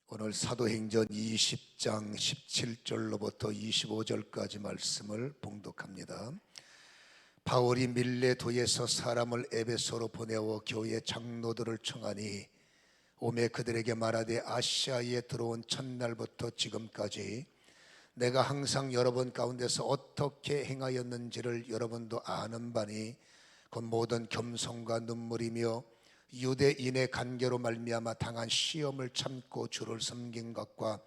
오늘 사도행전 20장 17절로부터 25절까지 말씀을 봉독합니다. 바울이 밀레도에서 사람을 에베소로 보내어 교회 장로들을 청하니 오매 그들에게 말하되 아시아에 들어온 첫날부터 지금까지 내가 항상 여러분 가운데서 어떻게 행하였는지를 여러분도 아는 바니 그 모든 겸손과 눈물이며 유대인의 간계로 말미암아 당한 시험을 참고 주를 섬긴 것과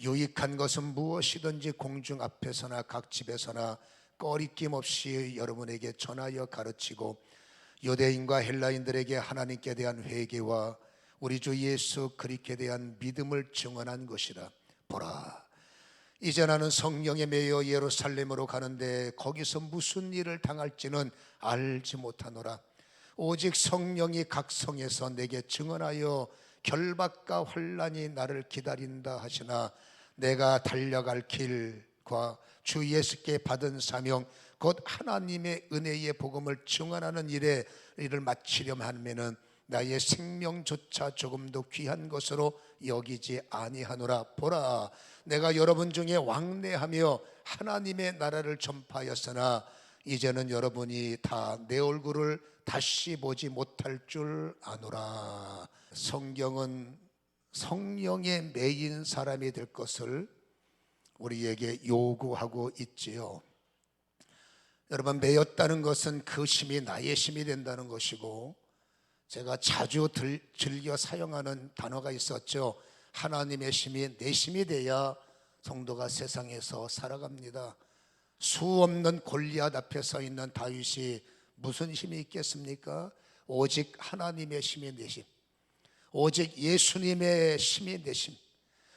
유익한 것은 무엇이든지 공중 앞에서나 각 집에서나 꺼리낌 없이 여러분에게 전하여 가르치고 유대인과 헬라인들에게 하나님께 대한 회개와 우리 주 예수 그리스도에 대한 믿음을 증언한 것이라. 보라, 이제 나는 성령에 매여 예루살렘으로 가는데 거기서 무슨 일을 당할지는 알지 못하노라. 오직 성령이 각 성에서 내게 증언하여 결박과 환난이 나를 기다린다 하시나 내가 달려갈 길과 주 예수께 받은 사명 곧 하나님의 은혜의 복음을 증언하는 일에 이를 마치려면 하면은 나의 생명조차 조금도 귀한 것으로 여기지 아니하노라. 보라, 내가 여러분 중에 왕래하며 하나님의 나라를 전파하였으나 이제는 여러분이 다 내 얼굴을 다시 보지 못할 줄 아노라. 성경은 성령에 매인 사람이 될 것을 우리에게 요구하고 있지요. 여러분, 매였다는 것은 그 힘이 나의 힘이 된다는 것이고, 제가 자주 즐겨 사용하는 단어가 있었죠. 하나님의 힘이 내 힘이 돼야 성도가 세상에서 살아갑니다. 수 없는 골리앗 앞에 서 있는 다윗이 무슨 힘이 있겠습니까? 오직 하나님의 힘이 내 힘, 오직 예수님의 힘이 내 힘,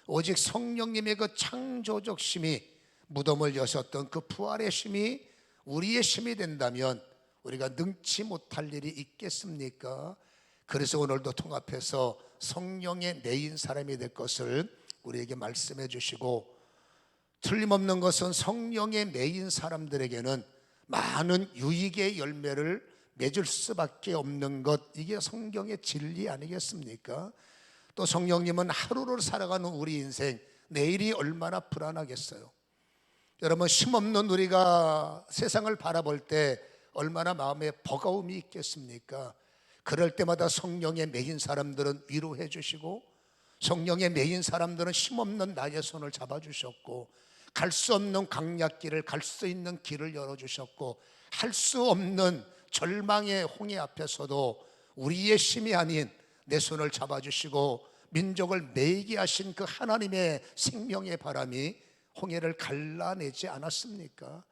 오직 성령님의 그 창조적 힘이 무덤을 여셨던 그 부활의 힘이 우리의 힘이 된다면 우리가 능치 못할 일이 있겠습니까? 그래서 오늘도 통합해서 성령의 매인 사람이 될 것을 우리에게 말씀해 주시고, 틀림없는 것은 성령의 매인 사람들에게는 많은 유익의 열매를 맺을 수밖에 없는 것, 이게 성경의 진리 아니겠습니까? 또 성령님은 하루를 살아가는 우리 인생, 내일이 얼마나 불안하겠어요. 여러분, 힘없는 우리가 세상을 바라볼 때 얼마나 마음에 버거움이 있겠습니까? 그럴 때마다 성령의 매인 사람들은 위로해 주시고, 성령의 매인 사람들은 힘없는 나의 손을 잡아주셨고, 갈 수 없는 강약길을 갈 수 있는 길을 열어주셨고, 할 수 없는 절망의 홍해 앞에서도 우리의 힘이 아닌 내 손을 잡아주시고 민족을 매이게 하신 그 하나님의 생명의 바람이 홍해를 갈라내지 않았습니까?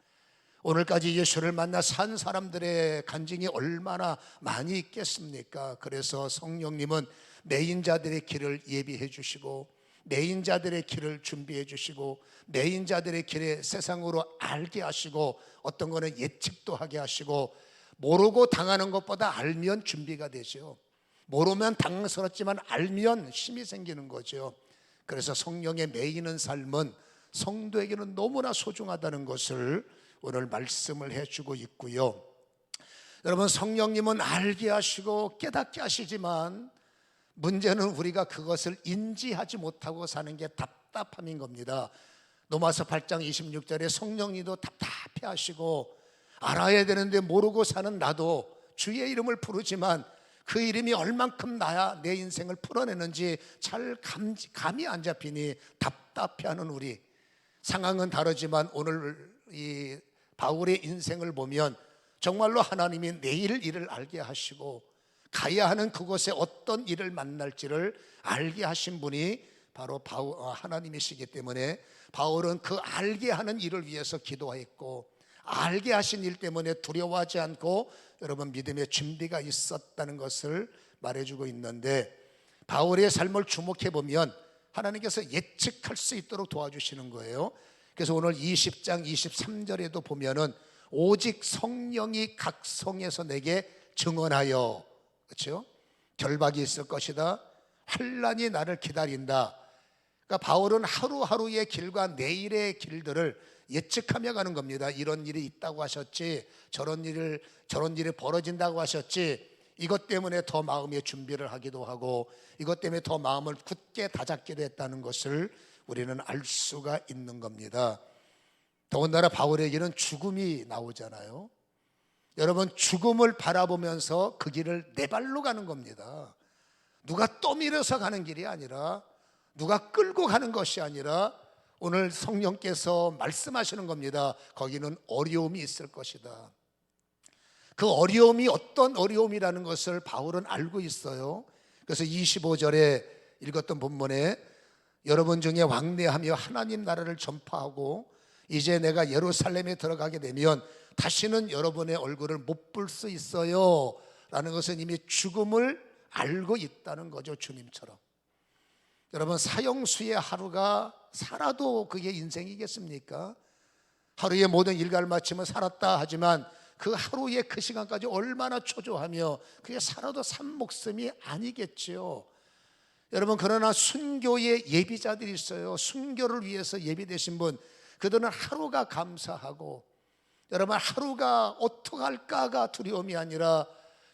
오늘까지 예수를 만나 산 사람들의 간증이 얼마나 많이 있겠습니까? 그래서 성령님은 매인 자들의 길을 예비해 주시고, 매인 자들의 길을 준비해 주시고, 매인 자들의 길에 세상으로 알게 하시고, 어떤 거는 예측도 하게 하시고, 모르고 당하는 것보다 알면 준비가 되죠. 모르면 당황스럽지만 알면 힘이 생기는 거죠. 그래서 성령의 매이는 삶은 성도에게는 너무나 소중하다는 것을 오늘 말씀을 해주고 있고요. 여러분, 성령님은 알게 하시고 깨닫게 하시지만 문제는 우리가 그것을 인지하지 못하고 사는 게 답답함인 겁니다. 로마서 8장 26절에 성령님도 답답해 하시고, 알아야 되는데 모르고 사는 나도 주의 이름을 부르지만 그 이름이 얼만큼 나야 내 인생을 풀어내는지 잘 감이 안 잡히니 답답해하는 우리. 상황은 다르지만 오늘 이 바울의 인생을 보면 정말로 하나님이 내일 일을 알게 하시고 가야 하는 그곳에 어떤 일을 만날지를 알게 하신 분이 바로 하나님이시기 때문에 바울은 그 알게 하는 일을 위해서 기도했고, 알게 하신 일 때문에 두려워하지 않고 여러분 믿음의 준비가 있었다는 것을 말해주고 있는데, 바울의 삶을 주목해 보면 하나님께서 예측할 수 있도록 도와주시는 거예요. 그래서 오늘 20장 23절에도 보면은 오직 성령이 각 성에서 내게 증언하여, 그렇죠? 결박이 있을 것이다, 환난이 나를 기다린다. 그러니까 바울은 하루하루의 길과 내일의 길들을 예측하며 가는 겁니다. 이런 일이 있다고 하셨지, 저런 일이 벌어진다고 하셨지, 이것 때문에 더 마음의 준비를 하기도 하고 이것 때문에 더 마음을 굳게 다잡기도 했다는 것을 우리는 알 수가 있는 겁니다. 더군다나 바울에게는 죽음이 나오잖아요. 여러분, 죽음을 바라보면서 그 길을 네 발로 가는 겁니다. 누가 떠밀어서 가는 길이 아니라, 누가 끌고 가는 것이 아니라 오늘 성령께서 말씀하시는 겁니다. 거기는 어려움이 있을 것이다. 그 어려움이 어떤 어려움이라는 것을 바울은 알고 있어요. 그래서 25절에 읽었던 본문에 여러분 중에 왕래하며 하나님 나라를 전파하고 이제 내가 예루살렘에 들어가게 되면 다시는 여러분의 얼굴을 못 볼 수 있어요 라는 것은 이미 죽음을 알고 있다는 거죠. 주님처럼. 여러분, 사형수의 하루가 살아도 그게 인생이겠습니까? 하루의 모든 일과를 마치면 살았다 하지만 그 하루의 그 시간까지 얼마나 초조하며 그게 살아도 산 목숨이 아니겠지요. 여러분, 그러나 순교의 예비자들이 있어요. 순교를 위해서 예비되신 분, 그들은 하루가 감사하고, 여러분, 하루가 어떡할까가 두려움이 아니라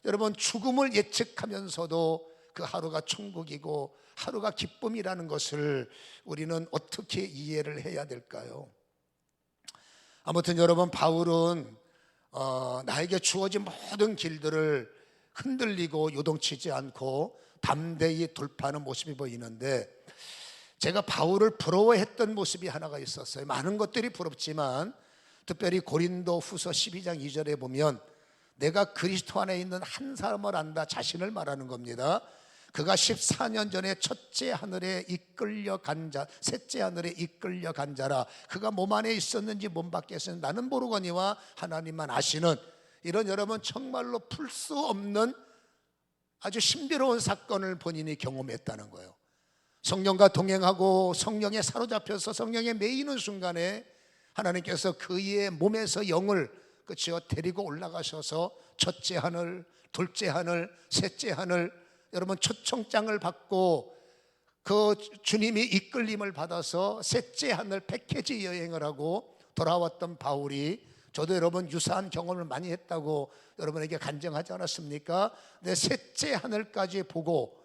여러분, 죽음을 예측하면서도 그 하루가 천국이고 하루가 기쁨이라는 것을 우리는 어떻게 이해를 해야 될까요? 아무튼 여러분, 바울은 나에게 주어진 모든 길들을 흔들리고 요동치지 않고 담대히 돌파하는 모습이 보이는데, 제가 바울을 부러워했던 모습이 하나가 있었어요. 많은 것들이 부럽지만 특별히 고린도 후서 12장 2절에 보면 내가 그리스도 안에 있는 한 사람을 안다, 자신을 말하는 겁니다. 그가 14년 전에 첫째 하늘에 이끌려 간 자, 셋째 하늘에 이끌려 간 자라. 그가 몸 안에 있었는지 몸 밖에 있었는지 나는 모르거니와 하나님만 아시는, 이런 여러분 정말로 풀 수 없는 아주 신비로운 사건을 본인이 경험했다는 거예요. 성령과 동행하고 성령에 사로잡혀서 성령에 매이는 순간에 하나님께서 그의 몸에서 영을 데리고 올라가셔서 첫째 하늘, 둘째 하늘, 셋째 하늘, 여러분 초청장을 받고 그 주님이 이끌림을 받아서 셋째 하늘 패키지 여행을 하고 돌아왔던 바울이, 저도 여러분 유사한 경험을 많이 했다고 여러분에게 간증하지 않았습니까? 내 셋째 하늘까지 보고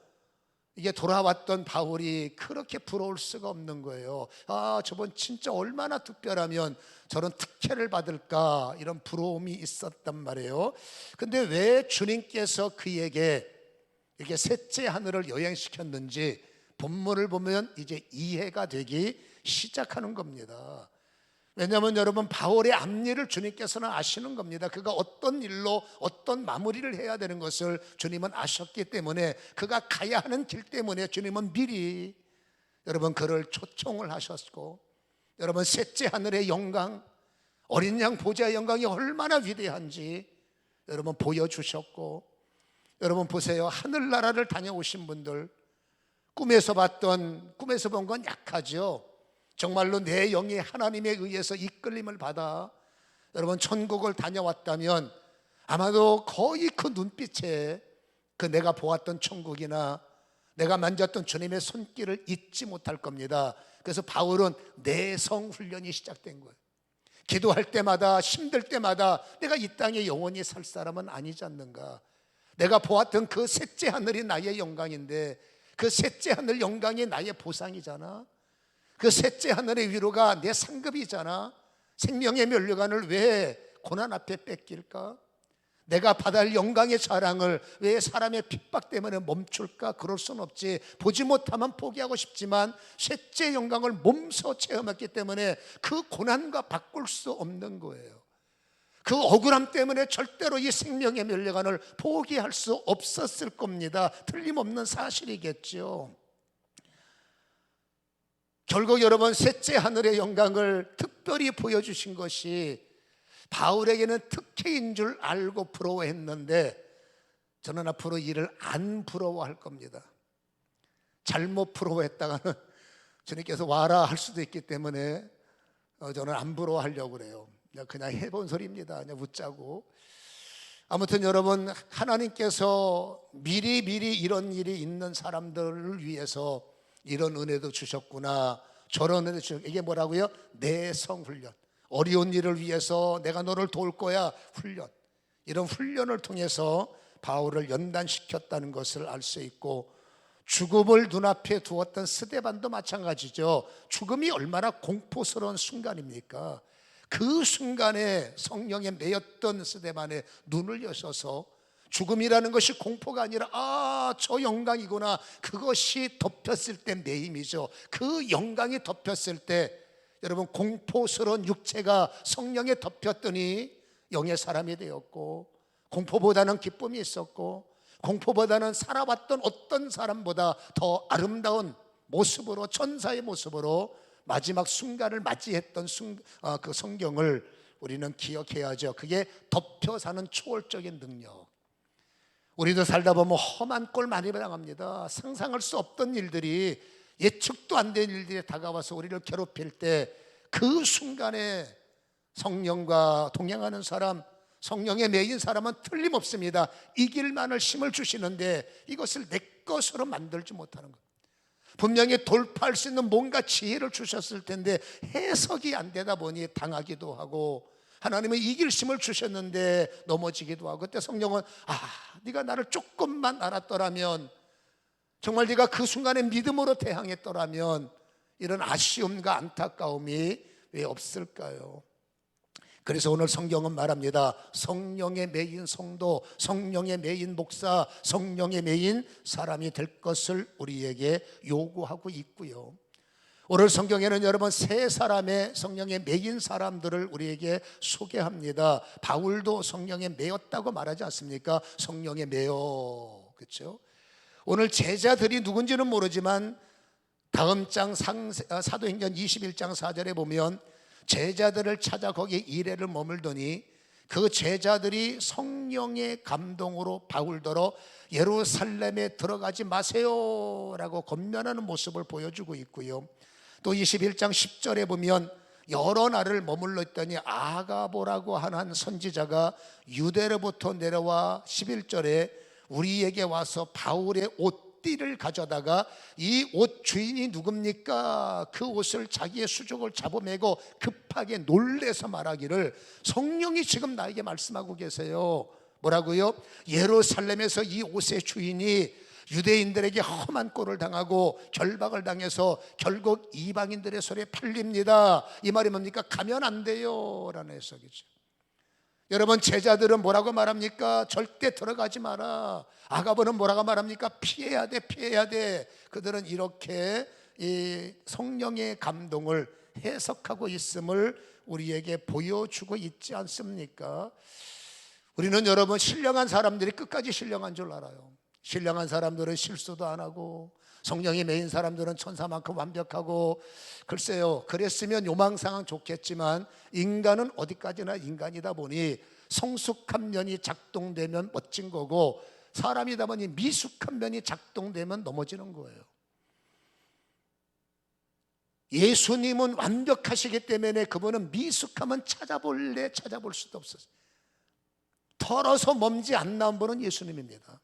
이게 돌아왔던 바울이 그렇게 부러울 수가 없는 거예요. 아, 저분 진짜 얼마나 특별하면 저런 특혜를 받을까, 이런 부러움이 있었단 말이에요. 근데 왜 주님께서 그에게 이렇게 셋째 하늘을 여행시켰는지 본문을 보면 이제 이해가 되기 시작하는 겁니다. 왜냐하면 여러분, 바울의 앞일을 주님께서는 아시는 겁니다. 그가 어떤 일로 어떤 마무리를 해야 되는 것을 주님은 아셨기 때문에, 그가 가야 하는 길 때문에 주님은 미리 여러분 그를 초청을 하셨고, 여러분 셋째 하늘의 영광, 어린 양 보좌의 영광이 얼마나 위대한지 여러분 보여주셨고, 여러분 보세요. 하늘나라를 다녀오신 분들, 꿈에서 본 건 약하죠. 정말로 내 영이 하나님에 의해서 이끌림을 받아 여러분 천국을 다녀왔다면 아마도 거의 그 눈빛에 그 내가 보았던 천국이나 내가 만졌던 주님의 손길을 잊지 못할 겁니다. 그래서 바울은 내성 훈련이 시작된 거예요. 기도할 때마다, 힘들 때마다 내가 이 땅에 영원히 살 사람은 아니지 않는가. 내가 보았던 그 셋째 하늘이 나의 영광인데 그 셋째 하늘 영광이 나의 보상이잖아. 그 셋째 하늘의 위로가 내 상급이잖아. 생명의 면류관을 왜 고난 앞에 뺏길까? 내가 받을 영광의 자랑을 왜 사람의 핍박 때문에 멈출까? 그럴 순 없지. 보지 못하면 포기하고 싶지만 셋째 영광을 몸소 체험했기 때문에 그 고난과 바꿀 수 없는 거예요. 그 억울함 때문에 절대로 이 생명의 면류관을 포기할 수 없었을 겁니다. 틀림없는 사실이겠죠. 결국 여러분 셋째 하늘의 영광을 특별히 보여주신 것이 바울에게는 특혜인 줄 알고 부러워했는데, 저는 앞으로 이를 안 부러워할 겁니다. 잘못 부러워했다가는 주님께서 와라 할 수도 있기 때문에 저는 안 부러워하려고 그래요. 그냥 해본 소리입니다. 그냥 웃자고. 아무튼 여러분, 하나님께서 미리 이런 일이 있는 사람들을 위해서 이런 은혜도 주셨구나, 저런 은혜도 주셨구나. 이게 뭐라고요? 내성 훈련. 어려운 일을 위해서 내가 너를 도울 거야 훈련. 이런 훈련을 통해서 바울을 연단시켰다는 것을 알 수 있고, 죽음을 눈앞에 두었던 스데반도 마찬가지죠. 죽음이 얼마나 공포스러운 순간입니까? 그 순간에 성령에 매였던 스데반의 눈을 여셔서 죽음이라는 것이 공포가 아니라 저 영광이구나, 그것이 덮였을 때 매임이죠. 그 영광이 덮였을 때 여러분, 공포스러운 육체가 성령에 덮였더니 영의 사람이 되었고, 공포보다는 기쁨이 있었고, 공포보다는 살아왔던 어떤 사람보다 더 아름다운 모습으로, 천사의 모습으로 마지막 순간을 맞이했던 그 성경을 우리는 기억해야죠. 그게 덮여 사는 초월적인 능력. 우리도 살다 보면 험한 꼴 많이 당합니다. 상상할 수 없던 일들이, 예측도 안 된 일들이 다가와서 우리를 괴롭힐 때 그 순간에 성령과 동행하는 사람, 성령에 매인 사람은 틀림없습니다. 이길만을 힘을 주시는데 이것을 내 것으로 만들지 못하는 것. 분명히 돌파할 수 있는 뭔가 지혜를 주셨을 텐데 해석이 안 되다 보니 당하기도 하고, 하나님은 이길 힘을 주셨는데 넘어지기도 하고, 그때 성령은 네가 나를 조금만 알았더라면, 정말 네가 그 순간에 믿음으로 대항했더라면 이런 아쉬움과 안타까움이 왜 없을까요? 그래서 오늘 성경은 말합니다. 성령에 매인 성도, 성령에 매인 목사, 성령에 매인 사람이 될 것을 우리에게 요구하고 있고요. 오늘 성경에는 여러분 세 사람의 성령에 매인 사람들을 우리에게 소개합니다. 바울도 성령에 매였다고 말하지 않습니까? 성령에 매여, 그렇죠? 오늘 제자들이 누군지는 모르지만 다음 장 사도행전 21장 4절에 보면 제자들을 찾아 거기에 이래를 머물더니 그 제자들이 성령의 감동으로 바울더러 예루살렘에 들어가지 마세요 라고 권면하는 모습을 보여주고 있고요. 또 21장 10절에 보면 여러 날을 머물러 있더니 아가보라고 하는 선지자가 유대로부터 내려와 11절에 우리에게 와서 바울의 옷띠를 가져다가 이 옷 주인이 누굽니까? 그 옷을 자기의 수족을 잡아매고 급하게 놀래서 말하기를, 성령이 지금 나에게 말씀하고 계세요. 뭐라고요? 예루살렘에서 이 옷의 주인이 유대인들에게 험한 꼴을 당하고 결박을 당해서 결국 이방인들의 손에 팔립니다. 이 말이 뭡니까? 가면 안 돼요 라는 해석이죠. 여러분, 제자들은 뭐라고 말합니까? 절대 들어가지 마라. 아가보는 뭐라고 말합니까? 피해야 돼, 피해야 돼. 그들은 이렇게 이 성령의 감동을 해석하고 있음을 우리에게 보여주고 있지 않습니까? 우리는 여러분, 신령한 사람들이 끝까지 신령한 줄 알아요. 신령한 사람들은 실수도 안 하고, 성령이 매인 사람들은 천사만큼 완벽하고, 글쎄요, 그랬으면 요망상은 좋겠지만 인간은 어디까지나 인간이다 보니 성숙한 면이 작동되면 멋진 거고, 사람이다 보니 미숙한 면이 작동되면 넘어지는 거예요. 예수님은 완벽하시기 때문에 그분은 미숙하면 찾아볼 수도 없었어요. 털어서 먼지 안 나온 분은 예수님입니다.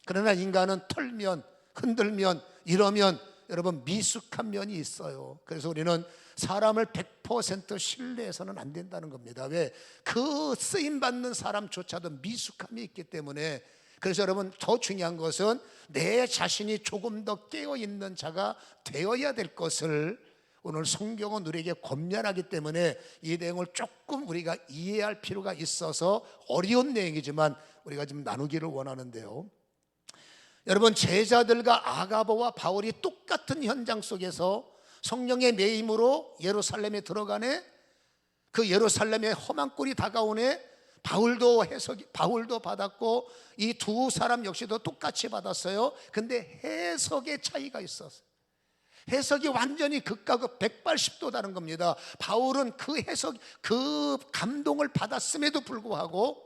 그러나 인간은 털면, 흔들면, 이러면 여러분 미숙한 면이 있어요. 그래서 우리는 사람을 100% 신뢰해서는 안 된다는 겁니다. 왜? 그 쓰임받는 사람조차도 미숙함이 있기 때문에. 그래서 여러분, 더 중요한 것은 내 자신이 조금 더 깨어있는 자가 되어야 될 것을 오늘 성경은 우리에게 권면하기 때문에 이 내용을 조금 우리가 이해할 필요가 있어서 어려운 내용이지만 우리가 좀 나누기를 원하는데요. 여러분, 제자들과 아가보와 바울이 똑같은 현장 속에서 성령의 매임으로 예루살렘에 들어가네. 그 예루살렘에 험한 꼴이 다가오네. 바울도 받았고 이 두 사람 역시도 똑같이 받았어요. 근데 해석의 차이가 있었어요. 해석이 완전히 극과 극 180도 다른 겁니다. 바울은 그 해석, 그 감동을 받았음에도 불구하고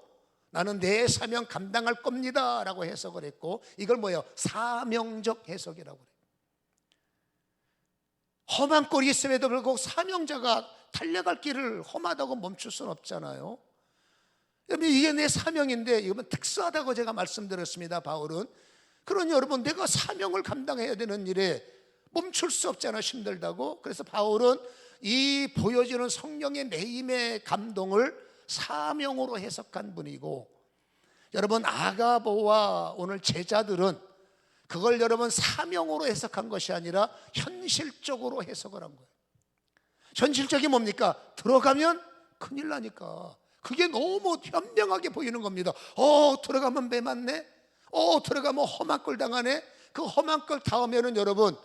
나는 내 사명 감당할 겁니다 라고 해석을 했고, 이걸 뭐예요? 사명적 해석이라고 그래요. 험한 꼴이 있음에도 불구하고 사명자가 달려갈 길을 험하다고 멈출 수는 없잖아요. 여러분, 이게 내 사명인데, 이건 특수하다고 제가 말씀드렸습니다. 바울은. 그러니 여러분, 내가 사명을 감당해야 되는 일에 멈출 수 없잖아요. 힘들다고. 그래서 바울은 이 보여지는 성령의 매임의 감동을 사명으로 해석한 분이고, 여러분, 아가보와 오늘 제자들은 그걸 여러분 사명으로 해석한 것이 아니라 현실적으로 해석을 한 거예요. 현실적이 뭡니까? 들어가면 큰일 나니까. 그게 너무 현명하게 보이는 겁니다. 들어가면 매 맞네? 들어가면 험한 꼴 당하네? 그 험한 꼴 당하면은 여러분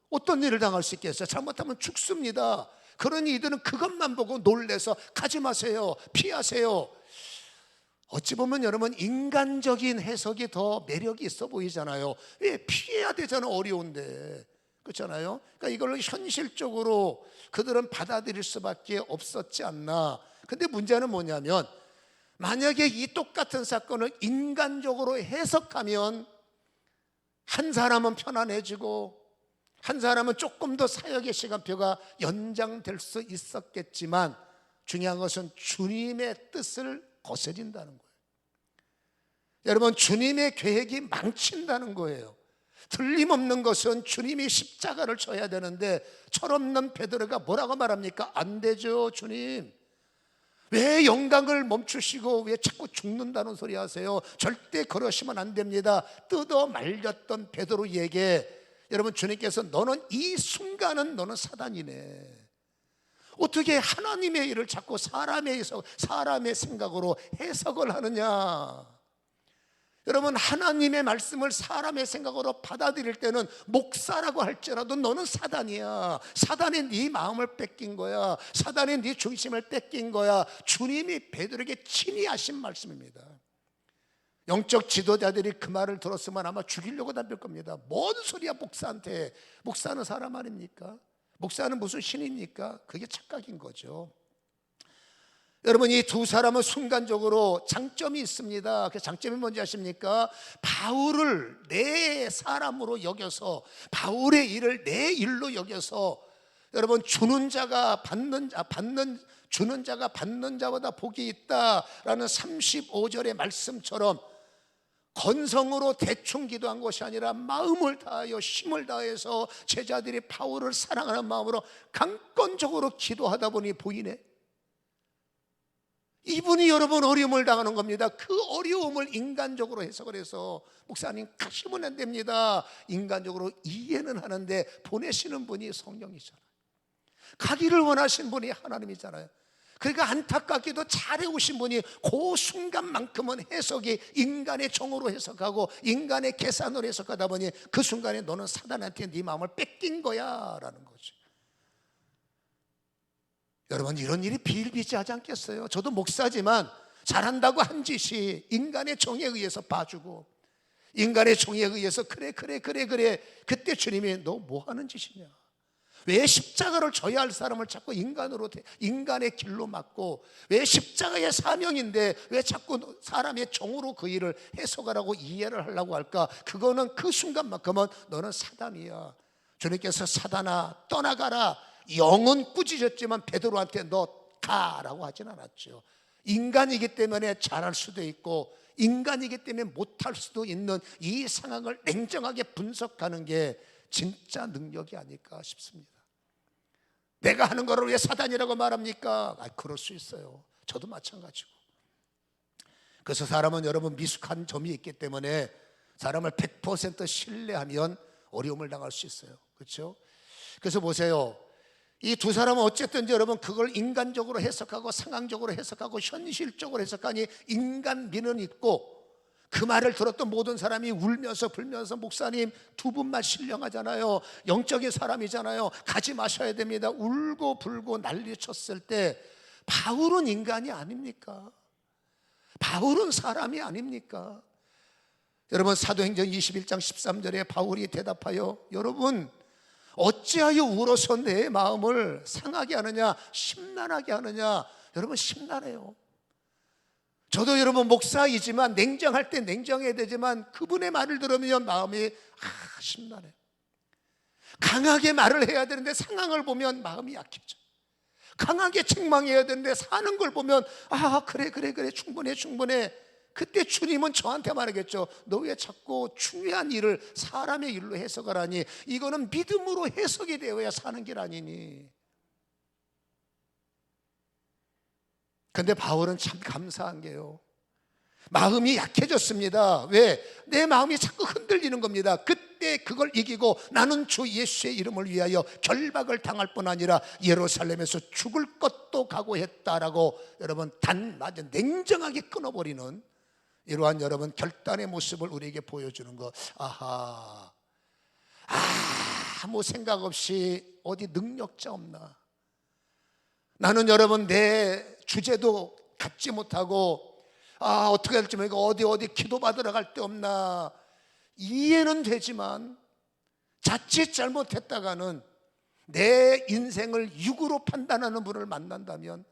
어떤 일을 당할 수 있겠어요? 잘못하면 죽습니다. 그러니 이들은 그것만 보고 놀래서 가지 마세요, 피하세요. 어찌 보면 여러분 인간적인 해석이 더 매력이 있어 보이잖아요. 왜? 피해야 되잖아, 어려운데. 그렇잖아요. 그러니까 이걸 현실적으로 그들은 받아들일 수밖에 없었지 않나. 근데 문제는 뭐냐면, 만약에 이 똑같은 사건을 인간적으로 해석하면 한 사람은 편안해지고 한 사람은 조금 더 사역의 시간표가 연장될 수 있었겠지만, 중요한 것은 주님의 뜻을 거스린다는 거예요. 여러분, 주님의 계획이 망친다는 거예요. 틀림없는 것은 주님이 십자가를 져야 되는데 철없는 베드로가 뭐라고 말합니까? 안 되죠, 주님. 왜 영광을 멈추시고 왜 자꾸 죽는다는 소리 하세요? 절대 그러시면 안 됩니다. 뜯어 말렸던 베드로에게 여러분, 주님께서 너는 이 순간은 너는 사단이네. 어떻게 하나님의 일을 자꾸 사람의 생각으로 해석을 하느냐? 여러분, 하나님의 말씀을 사람의 생각으로 받아들일 때는 목사라고 할지라도 너는 사단이야. 사단이 네 마음을 뺏긴 거야. 사단이 네 중심을 뺏긴 거야. 주님이 베드로에게 친히 하신 말씀입니다. 영적 지도자들이 그 말을 들었으면 아마 죽이려고 덤빌 겁니다. 뭔 소리야, 목사한테. 목사는 사람 아닙니까? 목사는 무슨 신입니까? 그게 착각인 거죠. 여러분, 이 두 사람은 순간적으로 장점이 있습니다. 그 장점이 뭔지 아십니까? 바울을 내 사람으로 여겨서, 바울의 일을 내 일로 여겨서, 여러분, 주는 자가 받는 자보다 복이 있다라는 35절의 말씀처럼 건성으로 대충 기도한 것이 아니라 마음을 다하여 힘을 다해서 제자들이 바울을 사랑하는 마음으로 강건적으로 기도하다 보니 보이네. 이분이 여러분 어려움을 당하는 겁니다. 그 어려움을 인간적으로 해석을 해서 목사님 가시면 안 됩니다. 인간적으로 이해는 하는데 보내시는 분이 성령이잖아요. 가기를 원하신 분이 하나님이잖아요. 그러니까 안타깝게도 잘해오신 분이 그 순간만큼은 해석이 인간의 정으로 해석하고 인간의 계산으로 해석하다 보니 그 순간에 너는 사단한테 네 마음을 뺏긴 거야 라는 거죠. 여러분, 이런 일이 비일비재하지 않겠어요? 저도 목사지만 잘한다고 한 짓이 인간의 정에 의해서 봐주고 인간의 정에 의해서 그래 그때 주님이 너 뭐 하는 짓이냐? 왜 십자가를 져야 할 사람을 자꾸 인간의 길로 막고, 왜 십자가의 사명인데 왜 자꾸 사람의 정으로 그 일을 해석하라고 이해를 하려고 할까? 그거는 그 순간만큼은 너는 사단이야. 주님께서 사단아 떠나가라, 영은 꾸짖었지만 베드로한테 너 가라고 하진 않았죠. 인간이기 때문에 잘할 수도 있고 인간이기 때문에 못할 수도 있는 이 상황을 냉정하게 분석하는 게 진짜 능력이 아닐까 싶습니다. 내가 하는 거를 왜 사단이라고 말합니까? 그럴 수 있어요. 저도 마찬가지고. 그래서 사람은 여러분 미숙한 점이 있기 때문에 사람을 100% 신뢰하면 어려움을 당할 수 있어요. 그렇죠? 그래서 보세요. 이 두 사람은 어쨌든지 여러분 그걸 인간적으로 해석하고 상황적으로 해석하고 현실적으로 해석하니 인간미는 있고, 그 말을 들었던 모든 사람이 울면서 불면서 목사님 두 분만 신령하잖아요, 영적인 사람이잖아요, 가지 마셔야 됩니다, 울고 불고 난리쳤을 때 바울은 인간이 아닙니까? 바울은 사람이 아닙니까? 여러분, 사도행전 21장 13절에 바울이 대답하여 여러분 어찌하여 울어서 내 마음을 상하게 하느냐, 심란하게 하느냐. 여러분 심란해요. 저도 여러분 목사이지만 냉정할 때 냉정해야 되지만 그분의 말을 들으면 마음이 심란해요. 강하게 말을 해야 되는데 상황을 보면 마음이 약해져. 강하게 책망해야 되는데 사는 걸 보면 그래 충분해. 그때 주님은 저한테 말하겠죠. 너 왜 자꾸 중요한 일을 사람의 일로 해석을 하니? 이거는 믿음으로 해석이 되어야 사는 길 아니니. 근데 바울은 참 감사한 게요, 마음이 약해졌습니다. 왜? 내 마음이 자꾸 흔들리는 겁니다. 그때 그걸 이기고 나는 주 예수의 이름을 위하여 결박을 당할 뿐 아니라 예루살렘에서 죽을 것도 각오했다라고 여러분 아주 냉정하게 끊어버리는 이러한 여러분 결단의 모습을 우리에게 보여주는 것. 아하, 아무 생각 없이 어디 능력자 없나? 나는 여러분 내 주제도 갖지 못하고 어떻게 할지 모르겠고 어디 기도받으러 갈 데 없나? 이해는 되지만 자칫 잘못했다가는 내 인생을 육으로 판단하는 분을 만난다면,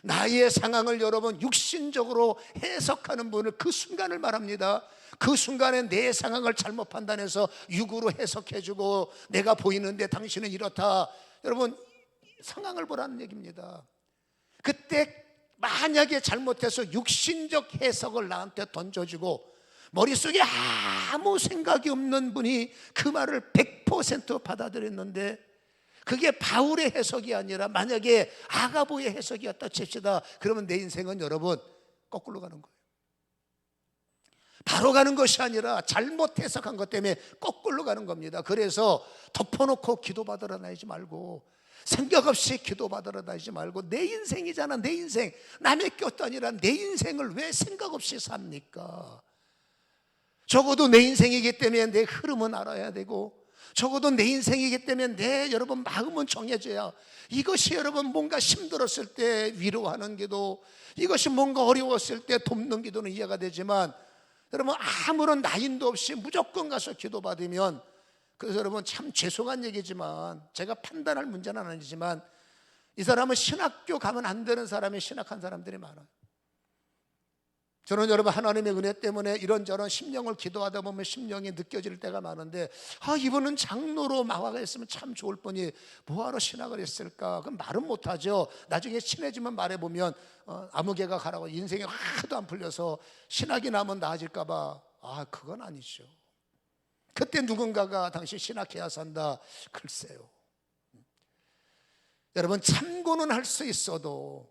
나의 상황을 여러분 육신적으로 해석하는 분을, 그 순간을 말합니다. 그 순간에 내 상황을 잘못 판단해서 육으로 해석해주고 내가 보이는데 당신은 이렇다, 여러분 상황을 보라는 얘기입니다. 그때 만약에 잘못해서 육신적 해석을 나한테 던져주고 머릿속에 아무 생각이 없는 분이 그 말을 100% 받아들였는데, 그게 바울의 해석이 아니라 만약에 아가보의 해석이었다 칩시다. 그러면 내 인생은 여러분 거꾸로 가는 거예요. 바로 가는 것이 아니라 잘못 해석한 것 때문에 거꾸로 가는 겁니다. 그래서 덮어놓고 기도받으러 다니지 말고, 생각 없이 기도받으러 다니지 말고, 내 인생이잖아, 내 인생. 남의 것도 아니라 내 인생을 왜 생각 없이 삽니까? 적어도 내 인생이기 때문에 내 흐름은 알아야 되고, 적어도 내 인생이기 때문에 내 여러분 마음은 정해져야, 이것이 여러분 뭔가 힘들었을 때 위로하는 기도, 이것이 뭔가 어려웠을 때 돕는 기도는 이해가 되지만, 여러분 아무런 나인도 없이 무조건 가서 기도받으면, 그래서 여러분 참 죄송한 얘기지만, 제가 판단할 문제는 아니지만, 이 사람은 신학교 가면 안 되는 사람이 신학한 사람들이 많아요. 저는 여러분 하나님의 은혜 때문에 이런저런 심령을 기도하다 보면 심령이 느껴질 때가 많은데, 이분은 장로로 마화가 있으면 참 좋을 뻔히 뭐하러 신학을 했을까? 그럼 말은 못하죠. 나중에 친해지면 말해보면 아무개가 가라고 인생이 하도 안 풀려서 신학이 나면 나아질까 봐. 그건 아니죠. 그때 누군가가 당신 신학해야 산다, 글쎄요. 여러분 참고는 할 수 있어도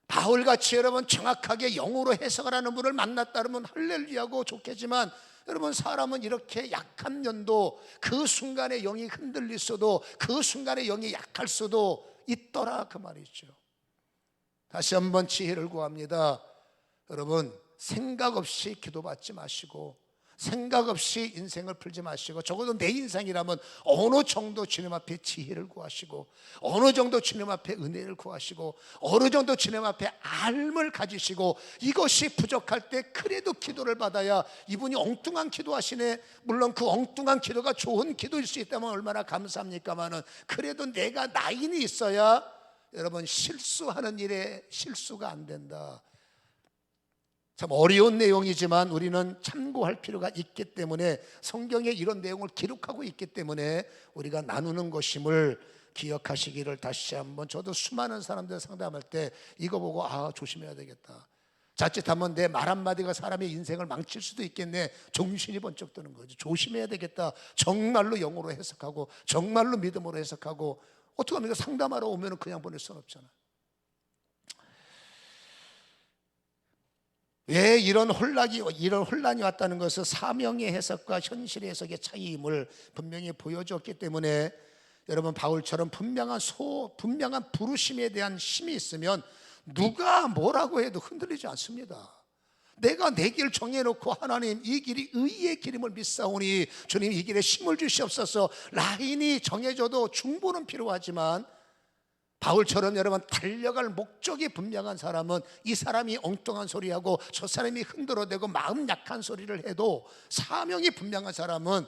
바울같이 여러분 정확하게 영어로 해석을 하는 분을 만났다 그러면 할렐루야고 좋겠지만, 여러분 사람은 이렇게 약한 면도, 그 순간에 영이 흔들릴 수도, 그 순간에 영이 약할 수도 있더라, 그 말이죠. 다시 한번 지혜를 구합니다. 여러분 생각 없이 기도받지 마시고, 생각 없이 인생을 풀지 마시고, 적어도 내 인생이라면 어느 정도 주님 앞에 지혜를 구하시고, 어느 정도 주님 앞에 은혜를 구하시고, 어느 정도 주님 앞에 알을 가지시고, 이것이 부족할 때 그래도 기도를 받아야, 이분이 엉뚱한 기도하시네, 물론 그 엉뚱한 기도가 좋은 기도일 수 있다면 얼마나 감사합니까마는, 그래도 내가 나인이 있어야 여러분 실수하는 일에 실수가 안 된다. 참 어려운 내용이지만 우리는 참고할 필요가 있기 때문에, 성경에 이런 내용을 기록하고 있기 때문에 우리가 나누는 것임을 기억하시기를 다시 한번. 저도 수많은 사람들 상담할 때 이거 보고 조심해야 되겠다, 자칫하면 내 말 한마디가 사람의 인생을 망칠 수도 있겠네, 정신이 번쩍 드는 거죠. 조심해야 되겠다. 정말로 영어로 해석하고 정말로 믿음으로 해석하고. 어떻게 합니까? 상담하러 오면 그냥 보낼 수는 없잖아요. 왜 이런 혼란이 왔다는 것은 사명의 해석과 현실의 해석의 차이임을 분명히 보여줬기 때문에, 여러분 바울처럼 분명한 부르심에 대한 힘이 있으면 누가 뭐라고 해도 흔들리지 않습니다. 내가 내 길 정해놓고, 하나님 이 길이 의의 길임을 믿사오니 주님 이 길에 힘을 주시옵소서, 라인이 정해져도 중보는 필요하지만, 바울처럼 여러분 달려갈 목적이 분명한 사람은, 이 사람이 엉뚱한 소리하고 저 사람이 흔들어대고 마음 약한 소리를 해도, 사명이 분명한 사람은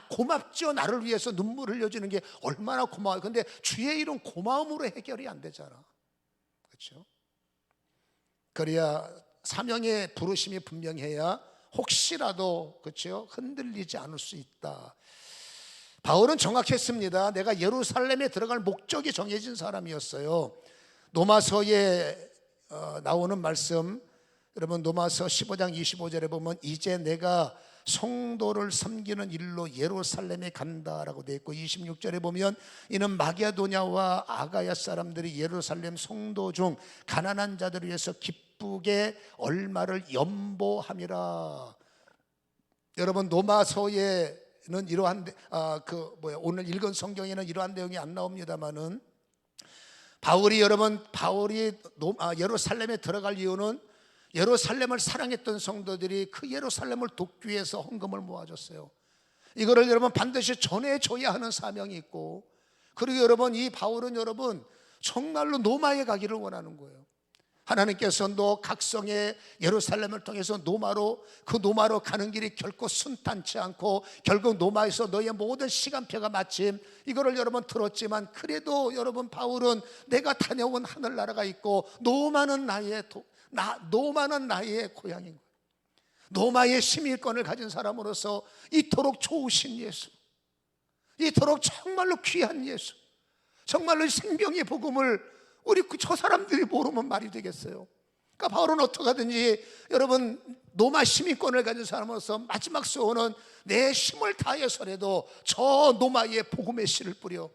고맙죠. 나를 위해서 눈물 흘려주는 게 얼마나 고마워요. 근데 주의 일은 고마움으로 해결이 안 되잖아, 그렇죠? 그래야 사명의 부르심이 분명해야 혹시라도, 그렇죠, 흔들리지 않을 수 있다. 바울은 정확했습니다. 내가 예루살렘에 들어갈 목적이 정해진 사람이었어요. 로마서에 나오는 말씀, 여러분 로마서 15장 25절에 보면 이제 내가 성도를 섬기는 일로 예루살렘에 간다라고 되어 있고, 26절에 보면 이는 마게도냐와 아가야 사람들이 예루살렘 성도 중 가난한 자들을 위해서 기쁨 기쁘게 얼마를 연보함이라. 여러분 로마서에는 이러한 오늘 읽은 성경에는 이러한 내용이 안 나옵니다만은 바울이 예루살렘에 들어갈 이유는 예루살렘을 사랑했던 성도들이 그 예루살렘을 돕기 위해서 헌금을 모아줬어요. 이거를 여러분 반드시 전해줘야 하는 사명이 있고, 그리고 여러분 이 바울은 여러분 정말로 로마에 가기를 원하는 거예요. 하나님께서도 각성의 예루살렘을 통해서 그 노마로 가는 길이 결코 순탄치 않고 결국 노마에서 너의 모든 시간표가 마침 이거를 여러분 들었지만, 그래도 여러분 바울은 내가 다녀온 하늘나라가 있고 노마는 나의 고향인 거예요. 노마의 시민권을 가진 사람으로서 이토록 좋으신 예수, 이토록 정말로 귀한 예수, 정말로 생명의 복음을 저 사람들이 모르면 말이 되겠어요. 그러니까 바울은 어떻게 하든지 여러분 노마 시민권을 가진 사람으로서 마지막 소원은 내 힘을 다해서라도 저 노마에 복음의 씨를 뿌려.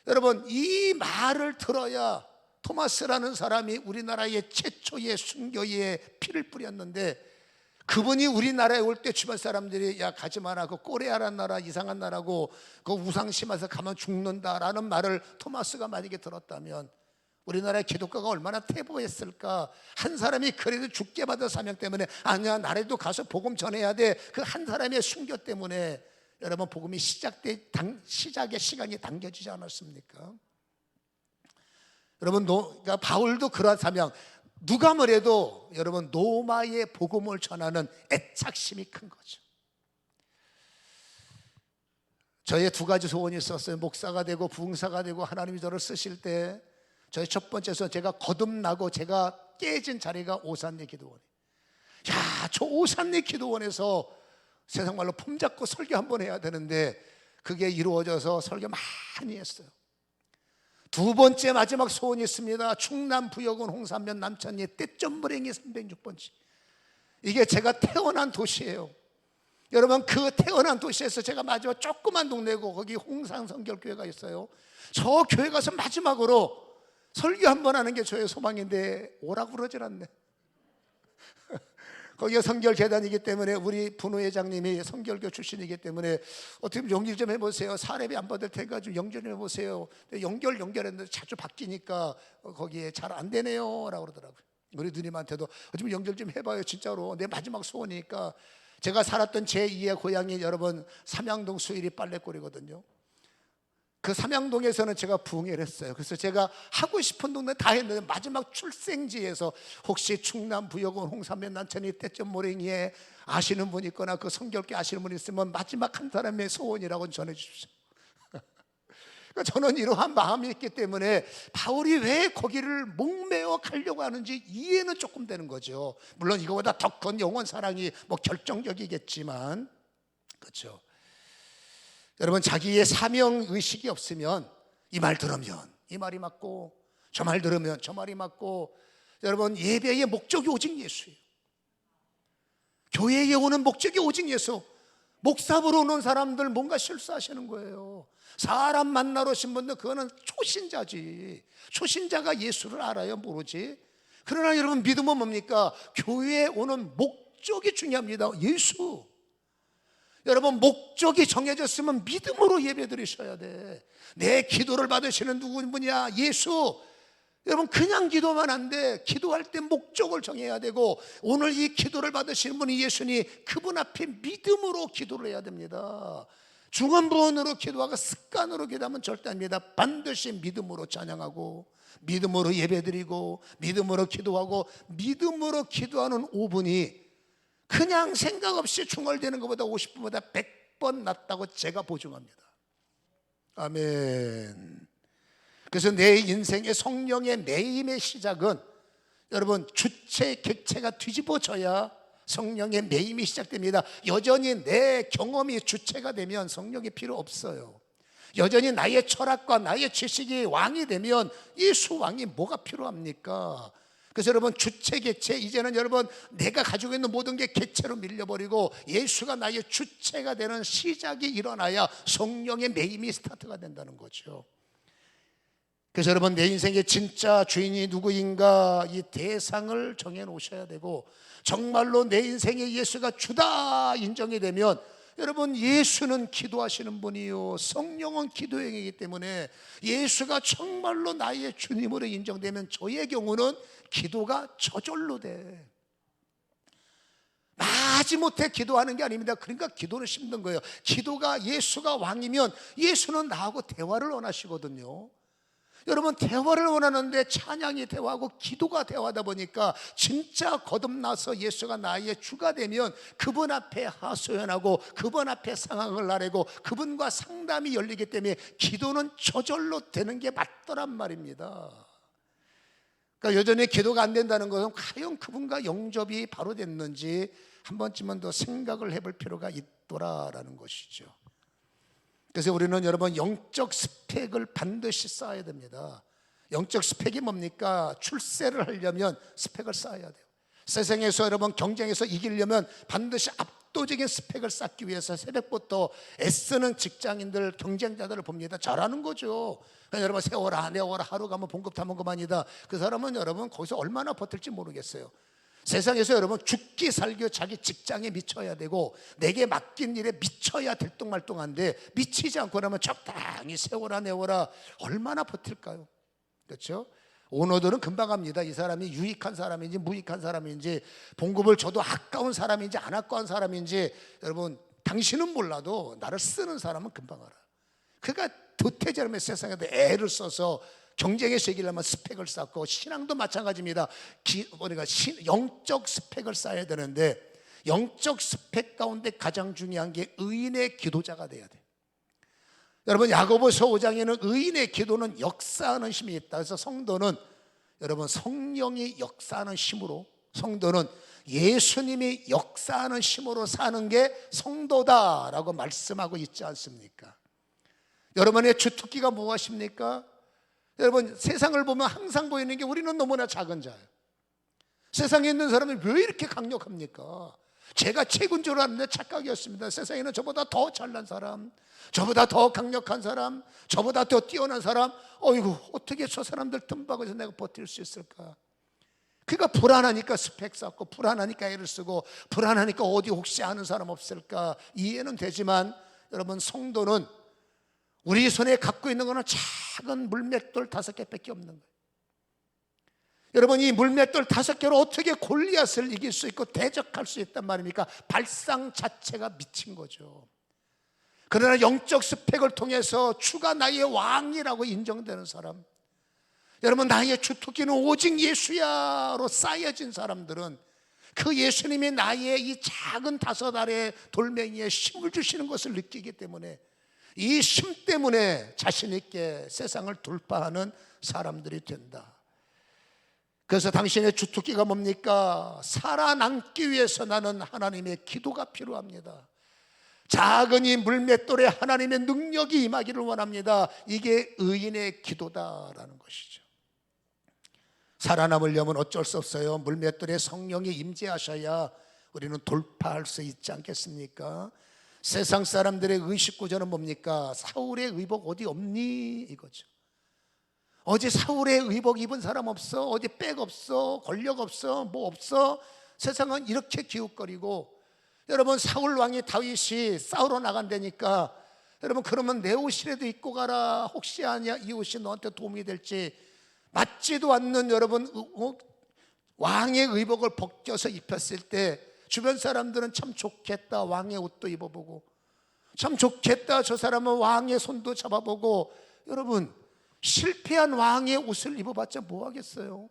여러분 이 말을 들어야 토마스라는 사람이 우리나라의 최초의 순교에 피를 뿌렸는데, 그분이 우리나라에 올 때 주변 사람들이 야 가지 마라, 그 꼬레아라는 나라 이상한 나라고 그 우상 심어서 가면 죽는다라는 말을 토마스가 만약에 들었다면 우리나라의 기독교가 얼마나 퇴보했을까. 한 사람이 그래도 죽게 받은 사명 때문에 아니야 나라에도 가서 복음 전해야 돼, 그 한 사람의 순교 때문에 여러분 복음이 시작의 시간이 당겨지지 않았습니까? 여러분 그러니까 바울도 그러한 사명, 누가 뭐래도 여러분 노마의 복음을 전하는 애착심이 큰 거죠. 저의 두 가지 소원이 있었어요. 목사가 되고 부흥사가 되고 하나님이 저를 쓰실 때 저의 첫 번째 소원, 제가 거듭나고 제가 깨진 자리가 오산리 기도원이에요. 야, 저 오산리 기도원에서 세상 말로 폼 잡고 설교 한번 해야 되는데 그게 이루어져서 설교 많이 했어요. 두 번째 마지막 소원이 있습니다. 충남 부여군 홍산면 남천리 떼점물행이 306번지. 이게 제가 태어난 도시예요. 여러분 그 태어난 도시에서 제가 마지막 조그만 동네고 거기 홍산성결교회가 있어요. 저 교회 가서 마지막으로 설교 한번 하는 게 저의 소망인데 오라고 그러질 않네. 거기가 성결재단이기 때문에 우리 분우회장님이 성결교 출신이기 때문에 어떻게 좀 연결 좀 해보세요. 사례비 안 받을 테니까 좀 연결 좀 해보세요. 연결했는데 자주 바뀌니까 거기에 잘 안 되네요 라고 그러더라고요. 우리 누님한테도 좀 연결 좀 해봐요. 진짜로 내 마지막 소원이니까. 제가 살았던 제2의 고향이 여러분 삼양동 수일이 빨래골이거든요. 그 삼양동에서는 제가 부흥회를 했어요. 그래서 제가 하고 싶은 동네 다 했는데 마지막 출생지에서 혹시 충남 부여군 홍산면 난천리 떼점모랭이에 아시는 분 있거나 그 성결교 아시는 분 있으면 마지막 한 사람의 소원이라고 전해 주십시오. 그러니까 저는 이러한 마음이 있기 때문에 바울이 왜 거기를 목매어 가려고 하는지 이해는 조금 되는 거죠. 물론 이거보다 더 큰 영원 사랑이 결정적이겠지만, 그렇죠. 여러분 자기의 사명의식이 없으면 이 말 들으면 이 말이 맞고 저 말 들으면 저 말이 맞고, 여러분 예배의 목적이 오직 예수예요. 교회에 오는 목적이 오직 예수. 목사 보러 오는 사람들 뭔가 실수하시는 거예요. 사람 만나러 오신 분들 그거는 초신자지. 초신자가 예수를 알아요? 모르지. 그러나 여러분 믿음은 뭡니까? 교회에 오는 목적이 중요합니다. 예수. 여러분 목적이 정해졌으면 믿음으로 예배 드리셔야 돼. 내 기도를 받으시는 누구냐? 예수. 여러분 그냥 기도하면 안 돼. 기도할 때 목적을 정해야 되고, 오늘 이 기도를 받으시는 분이 예수니 그분 앞에 믿음으로 기도를 해야 됩니다. 중언부언으로 기도하고 습관으로 기도하면 절대 아닙니다. 반드시 믿음으로 찬양하고 믿음으로 예배드리고 믿음으로 기도하고, 믿음으로 기도하는 5분이 그냥 생각 없이 중얼대는 것보다 50분보다 100번 낫다고 제가 보증합니다. 아멘. 그래서 내 인생의 성령의 매임의 시작은 여러분 주체 객체가 뒤집어져야 성령의 매임이 시작됩니다. 여전히 내 경험이 주체가 되면 성령이 필요 없어요. 여전히 나의 철학과 나의 지식이 왕이 되면 예수 왕이 뭐가 필요합니까? 그래서 여러분 주체 객체, 이제는 여러분 내가 가지고 있는 모든 게 객체로 밀려버리고 예수가 나의 주체가 되는 시작이 일어나야 성령의 매임이 스타트가 된다는 거죠. 그래서 여러분, 내 인생의 진짜 주인이 누구인가, 이 대상을 정해 놓으셔야 되고, 정말로 내 인생에 예수가 주다 인정이 되면, 여러분, 예수는 기도하시는 분이요, 성령은 기도의 영이기 때문에 예수가 정말로 나의 주님으로 인정되면 저의 경우는 기도가 저절로 돼. 마지못해 기도하는 게 아닙니다. 그러니까 기도는 힘든 거예요. 기도가, 예수가 왕이면 예수는 나하고 대화를 원하시거든요. 여러분, 대화를 원하는데 찬양이 대화하고 기도가 대화하다 보니까 진짜 거듭나서 예수가 나의 주가 되면 그분 앞에 하소연하고 그분 앞에 상황을 나래고 그분과 상담이 열리기 때문에 기도는 저절로 되는 게 맞더란 말입니다. 그러니까 여전히 기도가 안 된다는 것은 과연 그분과 영접이 바로 됐는지 한 번쯤은 더 생각을 해볼 필요가 있더라라는 것이죠. 그래서 우리는 여러분, 영적 스펙을 반드시 쌓아야 됩니다. 영적 스펙이 뭡니까? 출세를 하려면 스펙을 쌓아야 돼요. 세상에서 여러분, 경쟁에서 이기려면 반드시 압도적인 스펙을 쌓기 위해서 새벽부터 애쓰는 직장인들, 경쟁자들을 봅니다. 잘하는 거죠. 그러니까 여러분, 세워라 내워라 하루 가면 봉급타면 그만이다. 그 사람은 여러분 거기서 얼마나 버틸지 모르겠어요. 세상에서 여러분, 죽기 살기 자기 직장에 미쳐야 되고 내게 맡긴 일에 미쳐야 들뚱말뚱한데, 미치지 않고 나면 적당히 세워라 내워라 얼마나 버틸까요? 그렇죠? 오너들은 금방 합니다. 이 사람이 유익한 사람인지 무익한 사람인지, 봉급을 줘도 아까운 사람인지 안 아까운 사람인지. 여러분, 당신은 몰라도 나를 쓰는 사람은 금방 알아. 그러니까 도태자라면 세상에도 애를 써서 경쟁에서 이기려면 스펙을 쌓고, 신앙도 마찬가지입니다. 우리가 영적 스펙을 쌓아야 되는데, 영적 스펙 가운데 가장 중요한 게 의인의 기도자가 돼야 돼. 여러분, 야고보서 5장에는 의인의 기도는 역사하는 힘이 있다. 그래서 성도는 여러분, 성령이 역사하는 힘으로, 성도는 예수님이 역사하는 힘으로 사는 게 성도다라고 말씀하고 있지 않습니까? 여러분의 주특기가 무엇입니까? 여러분, 세상을 보면 항상 보이는 게 우리는 너무나 작은 자예요. 세상에 있는 사람이 왜 이렇게 강력합니까? 제가 최고인 줄 알았는데 착각이었습니다. 세상에는 저보다 더 잘난 사람, 저보다 더 강력한 사람, 저보다 더 뛰어난 사람, 어이구, 어떻게 저 사람들 틈박에서 내가 버틸 수 있을까? 그러니까 불안하니까 스펙 쌓고, 불안하니까 애를 쓰고, 불안하니까 어디 혹시 아는 사람 없을까? 이해는 되지만 여러분, 성도는 우리 손에 갖고 있는 거는 작은 물맷돌 5개밖에 없는 거예요. 여러분, 이 물맷돌 5개로 어떻게 골리앗을 이길 수 있고 대적할 수 있단 말입니까? 발상 자체가 미친 거죠. 그러나 영적 스펙을 통해서 주가 나의 왕이라고 인정되는 사람, 여러분, 나의 주특기는 오직 예수야로 쌓여진 사람들은 그 예수님이 나의 이 작은 5알의 돌멩이에 힘을 주시는 것을 느끼기 때문에, 이 힘 때문에 자신 있게 세상을 돌파하는 사람들이 된다. 그래서 당신의 주특기가 뭡니까? 살아남기 위해서 나는 하나님의 기도가 필요합니다. 작은 이 물맷돌에 하나님의 능력이 임하기를 원합니다. 이게 의인의 기도다라는 것이죠. 살아남으려면 어쩔 수 없어요. 물맷돌에 성령이 임재하셔야 우리는 돌파할 수 있지 않겠습니까? 세상 사람들의 의식구조는 뭡니까? 사울의 의복 어디 없니? 이거죠. 어디 사울의 의복 입은 사람 없어? 어디 백 없어? 권력 없어? 뭐 없어? 세상은 이렇게 기웃거리고, 여러분, 사울 왕이 다윗이 싸우러 나간다니까, 여러분, 그러면 내 옷이라도 입고 가라. 혹시 아냐 이 옷이 너한테 도움이 될지. 맞지도 않는 여러분, 왕의 의복을 벗겨서 입혔을 때 주변 사람들은 참 좋겠다, 왕의 옷도 입어보고, 참 좋겠다, 저 사람은 왕의 손도 잡아보고. 여러분, 실패한 왕의 옷을 입어봤자 뭐 하겠어요?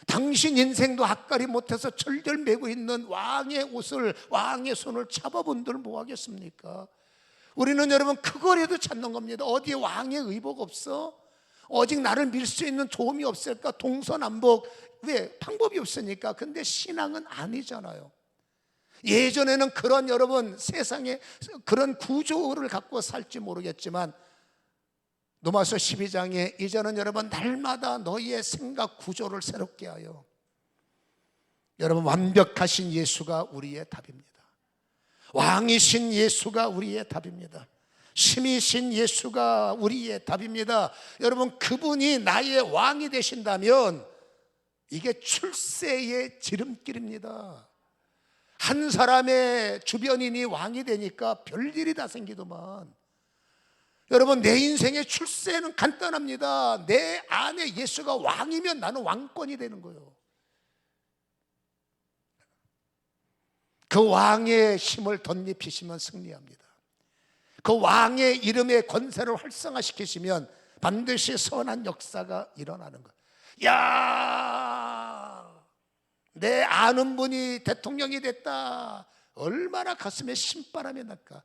당신 인생도 앞가림 못해서 철들 메고 있는 왕의 옷을, 왕의 손을 잡아본들 뭐 하겠습니까? 우리는 여러분, 그거라도 찾는 겁니다. 어디에 왕의 의복 없어? 오직 나를 밀 수 있는 도움이 없을까? 동서남북. 왜? 방법이 없으니까. 근데 신앙은 아니잖아요. 예전에는 그런, 여러분, 세상에 그런 구조를 갖고 살지 모르겠지만, 로마서 12장에 이제는 여러분, 날마다 너희의 생각 구조를 새롭게 하여, 여러분, 완벽하신 예수가 우리의 답입니다. 왕이신 예수가 우리의 답입니다. 신이신 예수가 우리의 답입니다. 여러분, 그분이 나의 왕이 되신다면 이게 출세의 지름길입니다. 한 사람의 주변인이 왕이 되니까 별일이 다 생기더만. 여러분, 내 인생의 출세는 간단합니다. 내 안에 예수가 왕이면 나는 왕권이 되는 거예요. 그 왕의 힘을 덧입히시면 승리합니다. 그 왕의 이름의 권세를 활성화시키시면 반드시 선한 역사가 일어나는 거예요. 야, 내 아는 분이 대통령이 됐다. 얼마나 가슴에 신바람이 날까.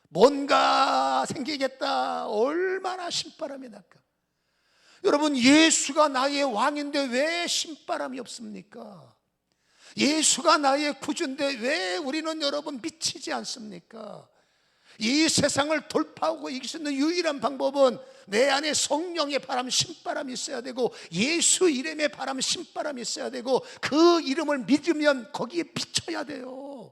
뭔가 생기겠다. 얼마나 신바람이 날까. 여러분, 예수가 나의 왕인데 왜 신바람이 없습니까? 예수가 나의 구주인데 왜 우리는 여러분 미치지 않습니까? 이 세상을 돌파하고 이길 수 있는 유일한 방법은 내 안에 성령의 바람, 신바람이 있어야 되고 예수 이름의 바람, 신바람이 있어야 되고 그 이름을 믿으면 거기에 비춰야 돼요.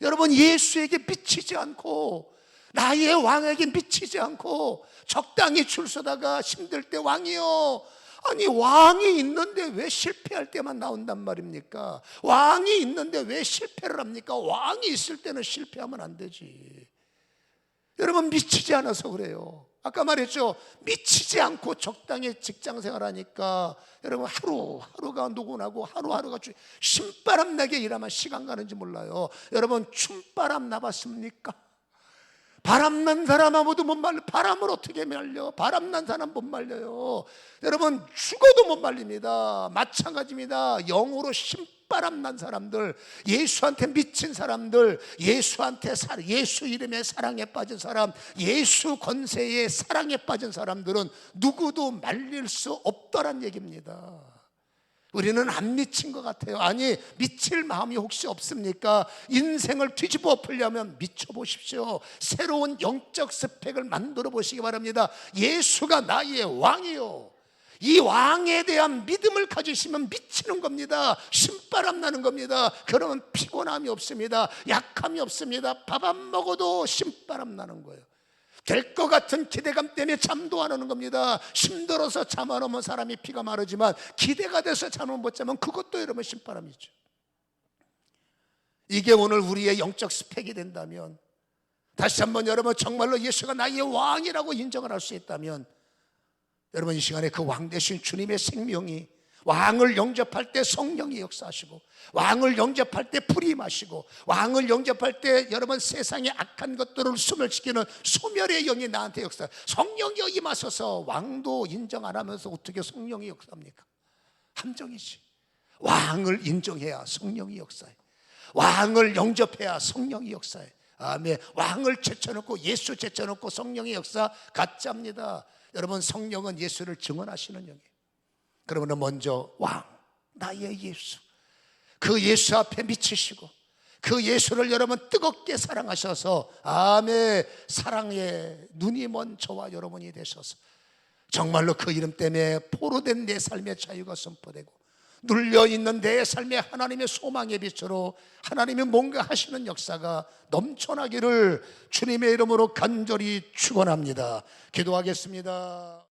여러분, 예수에게 미치지 않고 나의 왕에게 미치지 않고 적당히 줄 서다가 힘들 때 왕이요. 아니, 왕이 있는데 왜 실패할 때만 나온단 말입니까? 왕이 있는데 왜 실패를 합니까? 왕이 있을 때는 실패하면 안 되지. 여러분, 미치지 않아서 그래요. 아까 말했죠. 미치지 않고 적당히 직장생활 하니까 여러분 하루하루가 노곤하고 하루하루가 신바람 나게 일하면 시간 가는지 몰라요. 여러분, 춤바람 나봤습니까? 바람난 사람 아무도 못 말려. 바람을 어떻게 말려? 바람난 사람 못 말려요. 여러분, 죽어도 못 말립니다. 마찬가지입니다. 영으로 신바람난 사람들, 예수한테 미친 사람들, 예수 이름의 사랑에 빠진 사람, 예수 권세의 사랑에 빠진 사람들은 누구도 말릴 수 없더란 얘기입니다. 우리는 안 미친 것 같아요. 아니, 미칠 마음이 혹시 없습니까? 인생을 뒤집어 엎으려면 미쳐보십시오. 새로운 영적 스펙을 만들어 보시기 바랍니다. 예수가 나의 왕이요. 이 왕에 대한 믿음을 가지시면 미치는 겁니다. 신바람 나는 겁니다. 그러면 피곤함이 없습니다. 약함이 없습니다. 밥 안 먹어도 신바람 나는 거예요. 될 것 같은 기대감 때문에 잠도 안 오는 겁니다. 힘들어서 잠 안 오면 사람이 피가 마르지만 기대가 돼서 잠을 못 자면 그것도 여러분 신바람이죠. 이게 오늘 우리의 영적 스펙이 된다면, 다시 한번 여러분, 정말로 예수가 나의 왕이라고 인정을 할 수 있다면, 여러분, 이 시간에 그 왕 되신 주님의 생명이, 왕을 영접할 때 성령이 역사하시고, 왕을 영접할 때 불이 임하시고, 왕을 영접할 때 여러분 세상의 악한 것들을 소멸시키는 소멸의 영이 나한테 역사. 성령이 임하셔서 왕도 인정 안 하면서 어떻게 성령이 역사합니까? 함정이지. 왕을 인정해야 성령이 역사해. 왕을 영접해야 성령이 역사해. 아멘. 왕을 제쳐놓고 예수 제쳐놓고 성령의 역사 가짜입니다. 여러분, 성령은 예수를 증언하시는 영이에요. 그러면 먼저 왕, 나의 예수, 그 예수 앞에 미치시고 그 예수를 여러분 뜨겁게 사랑하셔서, 아멘, 사랑의 눈이 먼 저와 여러분이 되셔서 정말로 그 이름 때문에 포로된 내 삶의 자유가 선포되고 눌려있는 내 삶의 하나님의 소망의 빛으로 하나님이 뭔가 하시는 역사가 넘쳐나기를 주님의 이름으로 간절히 축원합니다. 기도하겠습니다.